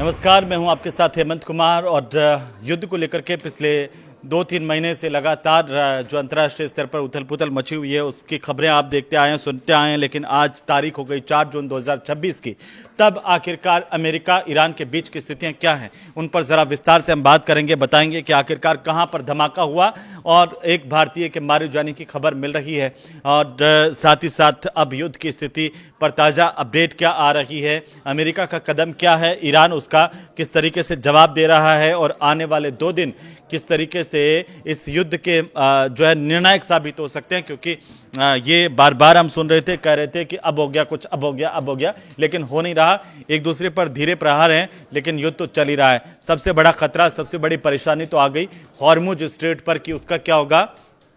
नमस्कार, मैं हूं आपके साथ हेमंत कुमार। और युद्ध को लेकर के पिछले 2-3 महीने से लगातार जो अंतर्राष्ट्रीय स्तर पर उथल पुथल मची हुई है उसकी खबरें आप देखते आए हैं, सुनते आए हैं। लेकिन आज तारीख हो गई 4 जून 2026 की। तब आखिरकार अमेरिका ईरान के बीच की स्थितियां क्या हैं, उन पर जरा विस्तार से हम बात करेंगे, बताएंगे कि आखिरकार कहां पर धमाका हुआ और एक भारतीय के मारे जाने की खबर मिल रही है। और साथ ही साथ अब युद्ध की स्थिति पर ताज़ा अपडेट क्या आ रही है, अमेरिका का कदम क्या है, ईरान उसका किस तरीके से जवाब दे रहा है और आने वाले 2 दिन किस तरीके से इस युद्ध के जो है निर्णायक साबित हो सकते हैं। क्योंकि ये बार बार हम सुन रहे थे, कह रहे थे कि अब हो गया कुछ, अब हो गया, अब हो गया, लेकिन हो नहीं रहा। एक दूसरे पर धीरे प्रहार हैं, लेकिन युद्ध तो चल ही रहा है। सबसे बड़ा खतरा, सबसे बड़ी परेशानी तो आ गई हॉर्मुज स्ट्रेट पर कि उसका क्या होगा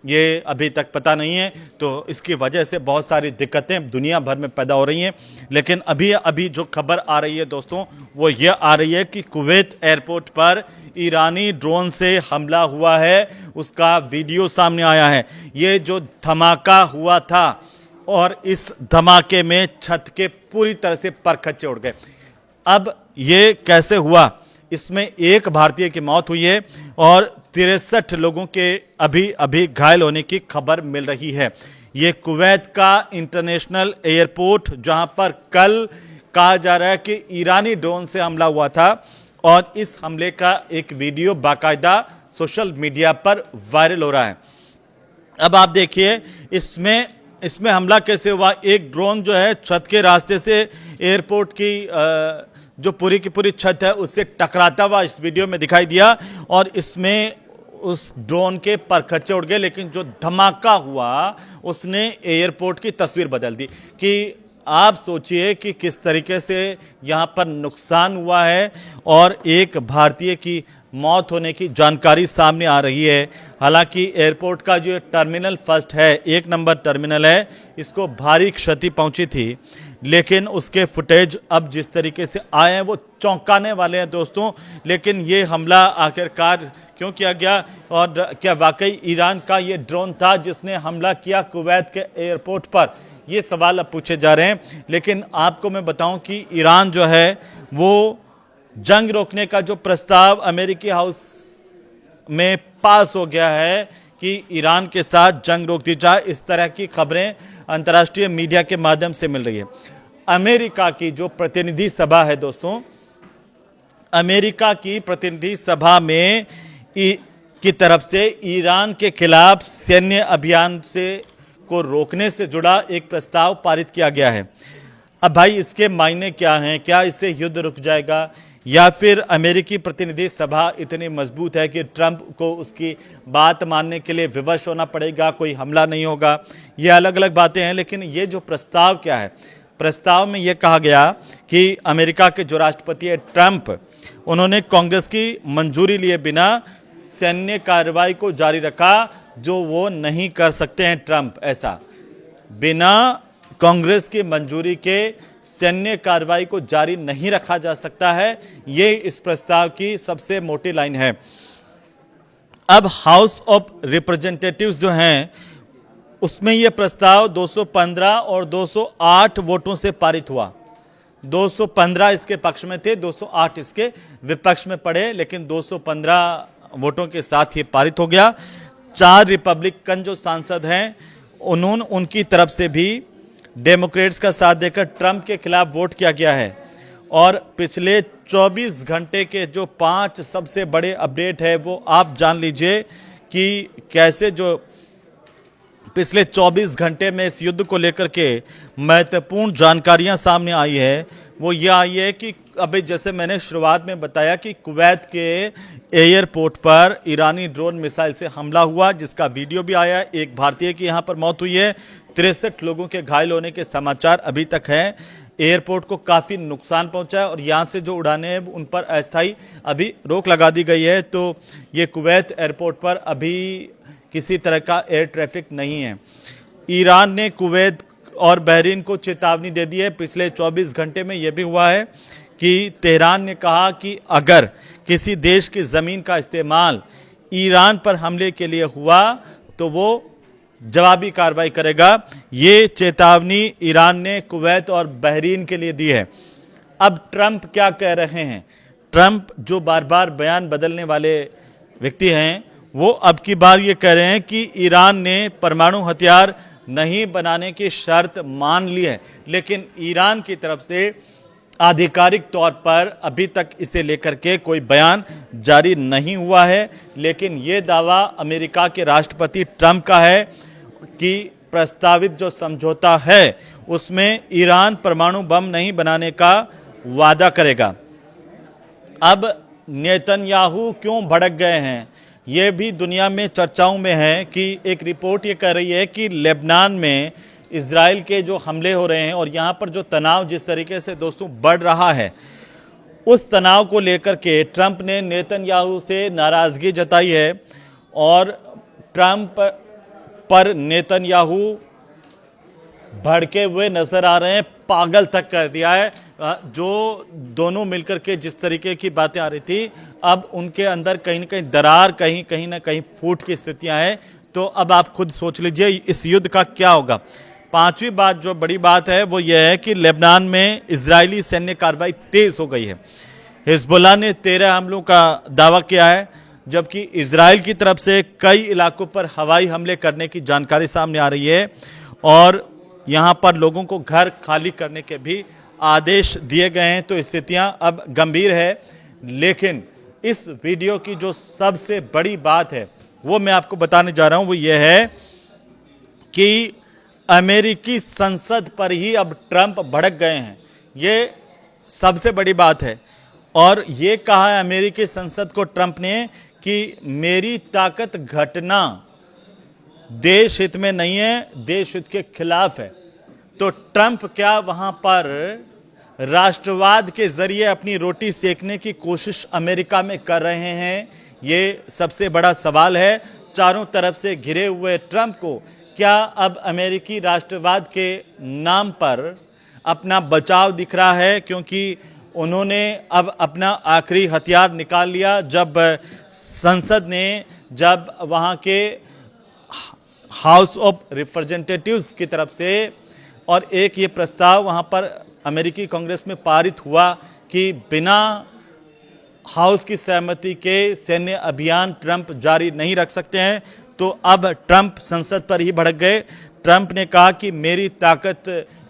ये अभी तक पता नहीं है। तो इसकी वजह से बहुत सारी दिक्कतें दुनिया भर में पैदा हो रही हैं। लेकिन अभी जो खबर आ रही है दोस्तों, वो ये आ रही है कि कुवैत एयरपोर्ट पर ईरानी ड्रोन से हमला हुआ है, उसका वीडियो सामने आया है। ये जो धमाका हुआ था और इस धमाके में छत के पूरी तरह से परखच्चे उड़ गए। अब ये कैसे हुआ, इसमें एक भारतीय की मौत हुई है और 63 लोगों के अभी घायल होने की खबर मिल रही है। ये कुवैत का इंटरनेशनल एयरपोर्ट, जहां पर कल कहा जा रहा है कि ईरानी ड्रोन से हमला हुआ था और इस हमले का एक वीडियो बाकायदा सोशल मीडिया पर वायरल हो रहा है। अब आप देखिए इसमें हमला कैसे हुआ। एक ड्रोन जो है छत के रास्ते से एयरपोर्ट की जो पूरी की पूरी छत है उससे टकराता हुआ इस वीडियो में दिखाई दिया और इसमें उस ड्रोन के परखच्चे उड़ गए। लेकिन जो धमाका हुआ उसने एयरपोर्ट की तस्वीर बदल दी। कि आप सोचिए कि किस तरीके से यहां पर नुकसान हुआ है और एक भारतीय की मौत होने की जानकारी सामने आ रही है। हालांकि एयरपोर्ट का जो टर्मिनल फर्स्ट है, 1 नंबर टर्मिनल है, इसको भारी क्षति पहुंची थी। लेकिन उसके फुटेज अब जिस तरीके से आए हैं वो चौंकाने वाले हैं दोस्तों। लेकिन ये हमला आखिरकार क्यों किया गया और क्या वाकई ईरान का ये ड्रोन था जिसने हमला किया कुवैत के एयरपोर्ट पर, ये सवाल अब पूछे जा रहे हैं। लेकिन आपको मैं बताऊं कि ईरान जो है वो जंग रोकने का जो प्रस्ताव अमेरिकी हाउस में पास हो गया है कि ईरान के साथ जंग रोक दी जाए, इस तरह की खबरें अंतर्राष्ट्रीय मीडिया के माध्यम से मिल रही है। अमेरिका की जो प्रतिनिधि सभा है दोस्तों, अमेरिका की प्रतिनिधि सभा में की तरफ से ईरान के खिलाफ सैन्य अभियान को रोकने से जुड़ा एक प्रस्ताव पारित किया गया है। अब भाई इसके मायने क्या हैं? क्या इससे युद्ध रुक जाएगा या फिर अमेरिकी प्रतिनिधि सभा इतनी मजबूत है कि ट्रंप को उसकी बात मानने के लिए विवश होना पड़ेगा, कोई हमला नहीं होगा? ये अलग अलग बातें हैं। लेकिन ये जो प्रस्ताव क्या है, प्रस्ताव में ये कहा गया कि अमेरिका के जो राष्ट्रपति है ट्रंप, उन्होंने कांग्रेस की मंजूरी लिए बिना सैन्य कार्रवाई को जारी रखा, जो वो नहीं कर सकते हैं ट्रंप। ऐसा बिना कांग्रेस की मंजूरी के सैन्य कार्रवाई को जारी नहीं रखा जा सकता है। ये इस प्रस्ताव की सबसे मोटी लाइन है। अब हाउस ऑफ रिप्रेजेंटेटिव्स जो हैं उसमें यह प्रस्ताव 215 और 208 वोटों से पारित हुआ। 215 इसके पक्ष में थे, 208 इसके विपक्ष में पड़े, लेकिन 215 वोटों के साथ ही पारित हो गया। 4 रिपब्लिकन जो सांसद हैं उनकी तरफ से भी डेमोक्रेट्स का साथ देकर ट्रंप के खिलाफ वोट किया गया है। और पिछले 24 घंटे के जो 5 सबसे बड़े अपडेट है वो आप जान लीजिए कि कैसे जो पिछले 24 घंटे में इस युद्ध को लेकर के महत्वपूर्ण जानकारियां सामने आई है। वो ये आई है कि अभी जैसे मैंने शुरुआत में बताया कि कुवैत के एयरपोर्ट पर ईरानी ड्रोन मिसाइल से हमला हुआ, जिसका वीडियो भी आया। एक भारतीय की यहां पर मौत हुई है, 63 लोगों के घायल होने के समाचार अभी तक हैं। एयरपोर्ट को काफ़ी नुकसान पहुंचा है और यहाँ से जो उड़ानें हैं उन पर अस्थायी अभी रोक लगा दी गई है। तो ये कुवैत एयरपोर्ट पर अभी किसी तरह का एयर ट्रैफिक नहीं है। ईरान ने कुवैत और बहरीन को चेतावनी दे दी है। पिछले 24 घंटे में यह भी हुआ है कि तेहरान ने कहा कि अगर किसी देश की ज़मीन का इस्तेमाल ईरान पर हमले के लिए हुआ तो वो जवाबी कार्रवाई करेगा। ये चेतावनी ईरान ने कुवैत और बहरीन के लिए दी है। अब ट्रंप क्या कह रहे हैं? ट्रंप जो बार बार बयान बदलने वाले व्यक्ति हैं, वो अब की बार ये कह रहे हैं कि ईरान ने परमाणु हथियार नहीं बनाने की शर्त मान ली है, लेकिन ईरान की तरफ से आधिकारिक तौर पर अभी तक इसे लेकर के कोई बयान जारी नहीं हुआ है। लेकिन ये दावा अमेरिका के राष्ट्रपति ट्रंप का है कि प्रस्तावित जो समझौता है उसमें ईरान परमाणु बम नहीं बनाने का वादा करेगा। अब नेतन्याहू क्यों भड़क गए हैं, ये भी दुनिया में चर्चाओं में है कि एक रिपोर्ट ये कह रही है कि लेबनान में इजराइल के जो हमले हो रहे हैं और यहाँ पर जो तनाव जिस तरीके से दोस्तों बढ़ रहा है, उस तनाव को लेकर के ट्रंप ने नेतन्याहू से नाराजगी जताई है और ट्रंप पर नेतन्याहू भड़के हुए नजर आ रहे हैं, पागल तक कर दिया है। जो दोनों मिलकर के जिस तरीके की बातें आ रही थी, अब उनके अंदर कहीं ना कहीं दरार, कहीं ना कहीं फूट की स्थितियां हैं। तो अब आप खुद सोच लीजिए इस युद्ध का क्या होगा। पांचवी बात, जो बड़ी बात है, वो ये है कि लेबनान में इजरायली सैन्य कार्रवाई तेज हो गई है। हिजबुल्लाह ने 13 हमलों का दावा किया है, जबकि इजराइल की तरफ से कई इलाकों पर हवाई हमले करने की जानकारी सामने आ रही है और यहां पर लोगों को घर खाली करने के भी आदेश दिए गए हैं। तो स्थितियां अब गंभीर है। लेकिन इस वीडियो की जो सबसे बड़ी बात है वो मैं आपको बताने जा रहा हूं, वो ये है कि अमेरिकी संसद पर ही अब ट्रंप भड़क गए हैं। ये सबसे बड़ी बात है। और ये कहा है अमेरिकी संसद को ट्रंप ने कि मेरी ताकत घटना देश हित में नहीं है, देश हित के खिलाफ है। तो ट्रंप क्या वहां पर राष्ट्रवाद के जरिए अपनी रोटी सेकने की कोशिश अमेरिका में कर रहे हैं? ये सबसे बड़ा सवाल है। चारों तरफ से घिरे हुए ट्रंप को क्या अब अमेरिकी राष्ट्रवाद के नाम पर अपना बचाव दिख रहा है? क्योंकि उन्होंने अब अपना आखिरी हथियार निकाल लिया जब संसद ने, जब वहां के हाउस ऑफ रिप्रेजेंटेटिव्स की तरफ से और एक ये प्रस्ताव वहां पर अमेरिकी कांग्रेस में पारित हुआ कि बिना हाउस की सहमति के सैन्य अभियान ट्रंप जारी नहीं रख सकते हैं। तो अब ट्रंप संसद पर ही भड़क गए। ट्रंप ने कहा कि मेरी ताकत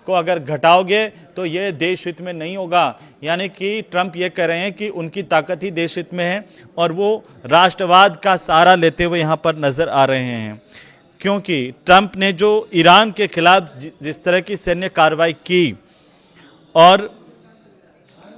को अगर घटाओगे तो यह देश हित में नहीं होगा। यानी कि ट्रंप ये कह रहे हैं कि उनकी ताकत ही देश हित में है और वो राष्ट्रवाद का सहारा लेते हुए यहां पर नजर आ रहे हैं। क्योंकि ट्रंप ने जो ईरान के खिलाफ जिस तरह की सैन्य कार्रवाई की और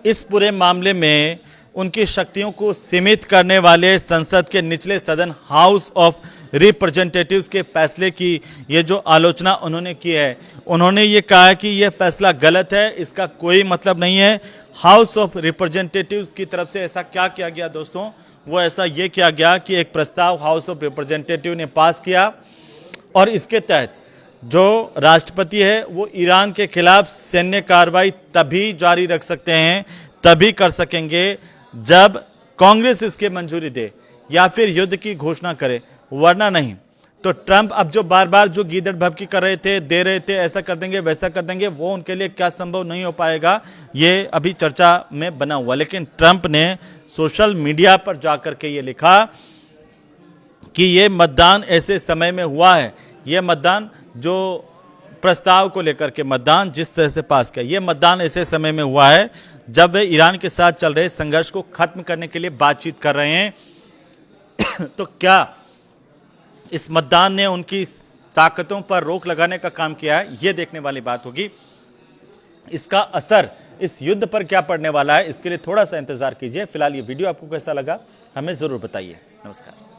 इस पूरे मामले में उनकी शक्तियों को सीमित करने वाले संसद के निचले सदन हाउस ऑफ रिप्रेजेंटेटिव्स के फैसले की ये जो आलोचना उन्होंने की है, उन्होंने ये कहा कि यह फैसला गलत है, इसका कोई मतलब नहीं है। हाउस ऑफ रिप्रेजेंटेटिव्स की तरफ से ऐसा क्या किया गया दोस्तों? वो ऐसा ये किया गया कि एक प्रस्ताव हाउस ऑफ रिप्रेजेंटेटिव ने पास किया और इसके तहत जो राष्ट्रपति है वो ईरान के खिलाफ सैन्य कार्रवाई तभी जारी रख सकते हैं, तभी कर सकेंगे जब कांग्रेस इसके मंजूरी दे या फिर युद्ध की घोषणा करे, वरना नहीं। तो ट्रंप अब जो बार बार जो गीदड़ भभकी कर रहे थे, दे रहे थे, ऐसा कर देंगे वैसा कर देंगे, वो उनके लिए क्या संभव नहीं हो पाएगा, ये अभी चर्चा में बना हुआ। लेकिन ट्रंप ने सोशल मीडिया पर जाकर के ये लिखा कि ये मतदान ऐसे समय में हुआ है, ये मतदान जो प्रस्ताव को लेकर के मतदान जिस तरह से पास किया, ये मतदान ऐसे समय में हुआ है जब वे ईरान के साथ चल रहे संघर्ष को खत्म करने के लिए बातचीत कर रहे हैं। तो क्या इस मतदान ने उनकी ताकतों पर रोक लगाने का काम किया है? यह देखने वाली बात होगी। इसका असर इस युद्ध पर क्या पड़ने वाला है, इसके लिए थोड़ा सा इंतजार कीजिए। फिलहाल ये वीडियो आपको कैसा लगा हमें जरूर बताइए। नमस्कार।